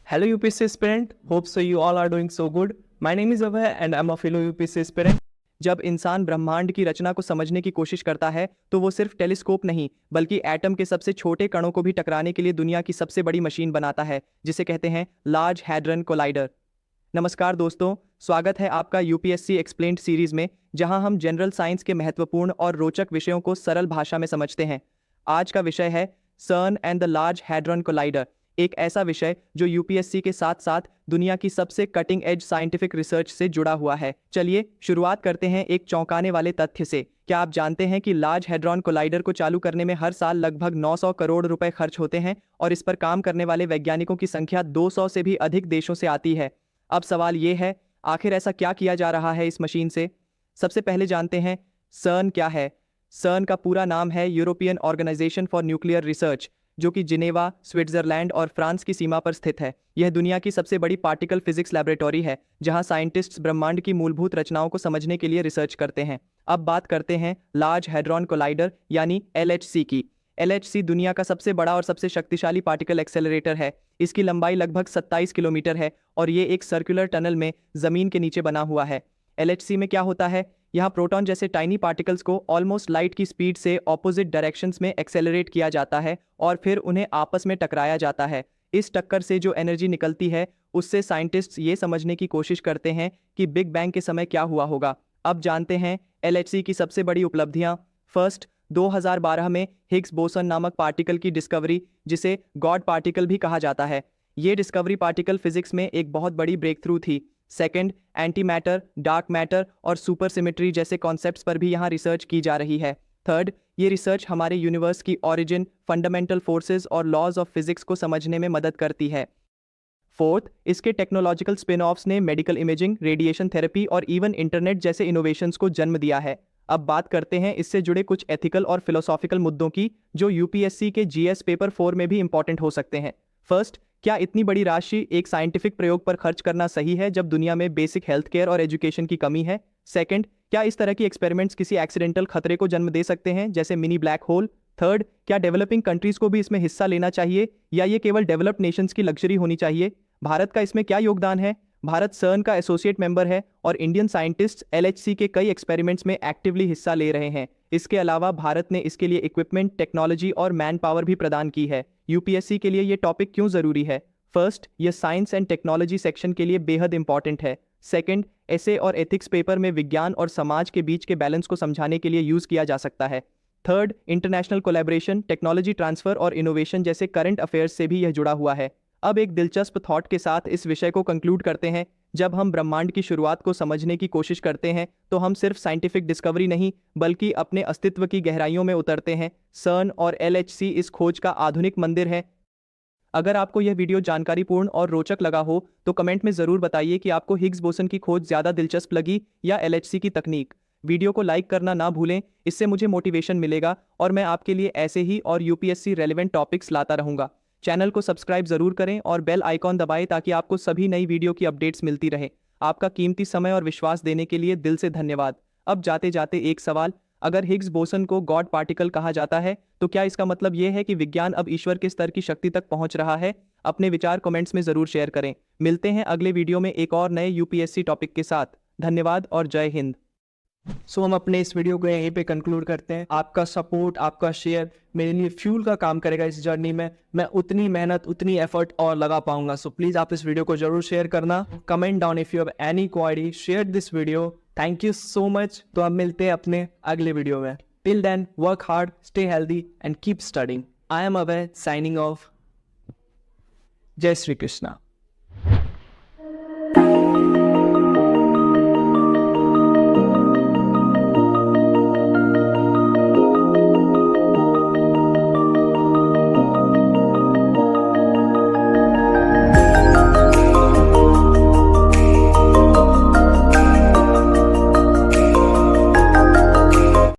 Hello UPSC aspirant, hope so you all are doing so good. My name is Abhay and I'm a fellow UPSC aspirant. जब इंसान ब्रह्मांड की रचना को समझने की कोशिश करता है तो वो सिर्फ टेलीस्कोप नहीं बल्कि एटम के सबसे छोटे कणों को भी टकराने के लिए दुनिया की सबसे बड़ी मशीन बनाता है जिसे कहते हैं लार्ज हैड्रन कोलाइडर। नमस्कार दोस्तों, स्वागत है आपका यूपीएससी एक्सप्लेन्ड सीरीज में, जहां हम जनरल साइंस के महत्वपूर्ण और रोचक विषयों को सरल भाषा में समझते हैं। आज का विषय है सर्न and the large hadron collider, एक ऐसा विषय जो यूपीएससी के साथ साथ दुनिया की सबसे कटिंग एज साइंटिफिक रिसर्च से जुड़ा हुआ है। चलिए शुरुआत करते हैं एक चौंकाने वाले तथ्य से। क्या आप जानते हैं कि लार्ज हैड्रॉन कोलाइडर को चालू करने में हर साल लगभग 900 करोड़ रुपए खर्च होते हैं और इस पर काम करने वाले वैज्ञानिकों की संख्या 200 से भी अधिक देशों से आती है। अब सवाल ये है, आखिर ऐसा क्या किया जा रहा है इस मशीन से? सबसे पहले जानते हैं सर्न क्या है। सर्न का पूरा नाम है European Organisation for Nuclear Research, जो कि जिनेवा, स्विट्जरलैंड और फ्रांस की सीमा पर स्थित है। यह दुनिया की सबसे बड़ी पार्टिकल फिजिक्स लैबोरेटरी है जहां साइंटिस्ट्स ब्रह्मांड की मूलभूत रचनाओं को समझने के लिए रिसर्च करते हैं। अब बात करते हैं लार्ज हैड्रॉन कोलाइडर यानी एलएचसी की। एलएचसी दुनिया का सबसे बड़ा और सबसे शक्तिशाली पार्टिकल एक्सेलरेटर है। इसकी लंबाई लगभग 27 किलोमीटर है और ये एक सर्कुलर टनल में जमीन के नीचे बना हुआ है। एलएचसी में क्या होता है? यहाँ प्रोटॉन जैसे टाइनी पार्टिकल्स को ऑलमोस्ट लाइट की स्पीड से ऑपोजिट डायरेक्शंस में एक्सेलरेट किया जाता है और फिर उन्हें आपस में टकराया जाता है। इस टक्कर से जो एनर्जी निकलती है उससे साइंटिस्ट्स ये समझने की कोशिश करते हैं कि बिग बैंग के समय क्या हुआ होगा। अब जानते हैं एलएचसी की सबसे बड़ी उपलब्धियां। फर्स्ट, 2012 में हिग्स बोसन नामक पार्टिकल की डिस्कवरी, जिसे गॉड पार्टिकल भी कहा जाता है। ये डिस्कवरी पार्टिकल फिजिक्स में एक बहुत बड़ी ब्रेक थ्रू थी। Second, anti matter, dark matter और सुपर सिमेट्री जैसे कॉन्सेप्ट्स पर भी यहाँ रिसर्च की जा रही है। थर्ड, ये रिसर्च हमारे यूनिवर्स की ओरिजिन, फंडामेंटल फोर्सेस और लॉज ऑफ फिजिक्स को समझने में मदद करती है। फोर्थ, इसके टेक्नोलॉजिकल स्पिन ऑफ्स ने मेडिकल इमेजिंग, रेडिएशन थेरेपी और इवन इंटरनेट जैसे इनोवेशंस को जन्म दिया है। अब बात करते हैं इससे जुड़े कुछ एथिकल और फिलोसॉफिकल मुद्दों की, जो यूपीएससी के जीएस पेपर 4 में भी इंपॉर्टेंट हो सकते हैं। फर्स्ट, क्या इतनी बड़ी राशि एक साइंटिफिक प्रयोग पर खर्च करना सही है जब दुनिया में बेसिक हेल्थ केयर और एजुकेशन की कमी है? सेकंड, क्या इस तरह की एक्सपेरिमेंट्स किसी एक्सीडेंटल खतरे को जन्म दे सकते हैं जैसे मिनी ब्लैक होल? थर्ड, क्या डेवलपिंग कंट्रीज को भी इसमें हिस्सा लेना चाहिए या ये केवल डेवलप्ड नेशंस की लग्जरी होनी चाहिए? भारत का इसमें क्या योगदान है? भारत सर्न का एसोसिएट मेंबर है और इंडियन साइंटिस्ट्स एलएचसी के कई एक्सपेरिमेंट्स में एक्टिवली हिस्सा ले रहे हैं। इसके अलावा भारत ने इसके लिए इक्विपमेंट, टेक्नोलॉजी और मैन पावर भी प्रदान की है। यूपीएससी के लिए ये टॉपिक क्यों जरूरी है? फर्स्ट, यह साइंस एंड टेक्नोलॉजी सेक्शन के लिए बेहद इंपॉर्टेंट है। सेकंड, ऐसे और एथिक्स पेपर में विज्ञान और समाज के बीच के बैलेंस को समझाने के लिए यूज किया जा सकता है। Third, international collaboration, technology transfer और इनोवेशन जैसे करंट अफेयर्स से भी यह जुड़ा हुआ है। अब एक दिलचस्प थॉट के साथ इस विषय को कंक्लूड करते हैं। जब हम ब्रह्मांड की शुरुआत को समझने की कोशिश करते हैं तो हम सिर्फ साइंटिफिक डिस्कवरी नहीं बल्कि अपने अस्तित्व की गहराइयों में उतरते हैं। सर्न और एलएचसी इस खोज का आधुनिक मंदिर है। अगर आपको यह वीडियो जानकारीपूर्ण और रोचक लगा हो तो कमेंट में ज़रूर बताइए कि आपको हिग्स बोसन की खोज ज़्यादा दिलचस्प लगी या एलएचसी की तकनीक। वीडियो को लाइक करना ना भूलें, इससे मुझे मोटिवेशन मिलेगा और मैं आपके लिए ऐसे ही और यूपीएससी रेलेवेंट टॉपिक्स लाता रहूँगा। चैनल को सब्सक्राइब ज़रूर करें और बेल आइकॉन दबाएं ताकि आपको सभी नई वीडियो की अपडेट्स मिलती रहे। आपका कीमती समय और विश्वास देने के लिए दिल से धन्यवाद। अब जाते जाते एक सवाल, अगर हिग्स बोसन को गॉड पार्टिकल कहा जाता है तो क्या इसका मतलब यह है कि विज्ञान अब ईश्वर के स्तर की शक्ति तक पहुंच रहा है? अपने विचार कमेंट्स में जरूर शेयर करें। मिलते हैं अगले वीडियो में एक और नए यूपीएससी टॉपिक के साथ। धन्यवाद और जय हिंद। हम अपने इस वीडियो को यहीं पे कंक्लूड करते हैं। आपका सपोर्ट, आपका शेयर मेरे लिए फ्यूल का काम करेगा। इस जर्नी में मैं उतनी मेहनत, उतनी एफर्ट और लगा पाऊंगा। सो प्लीज आप इस वीडियो को जरूर शेयर करना। Comment down if you have any query, share this video. Thank you so much. तो अब मिलते हैं अपने अगले वीडियो में। Till then, work hard, stay healthy and keep studying. I am Abhay, signing off. जय श्री कृष्णा।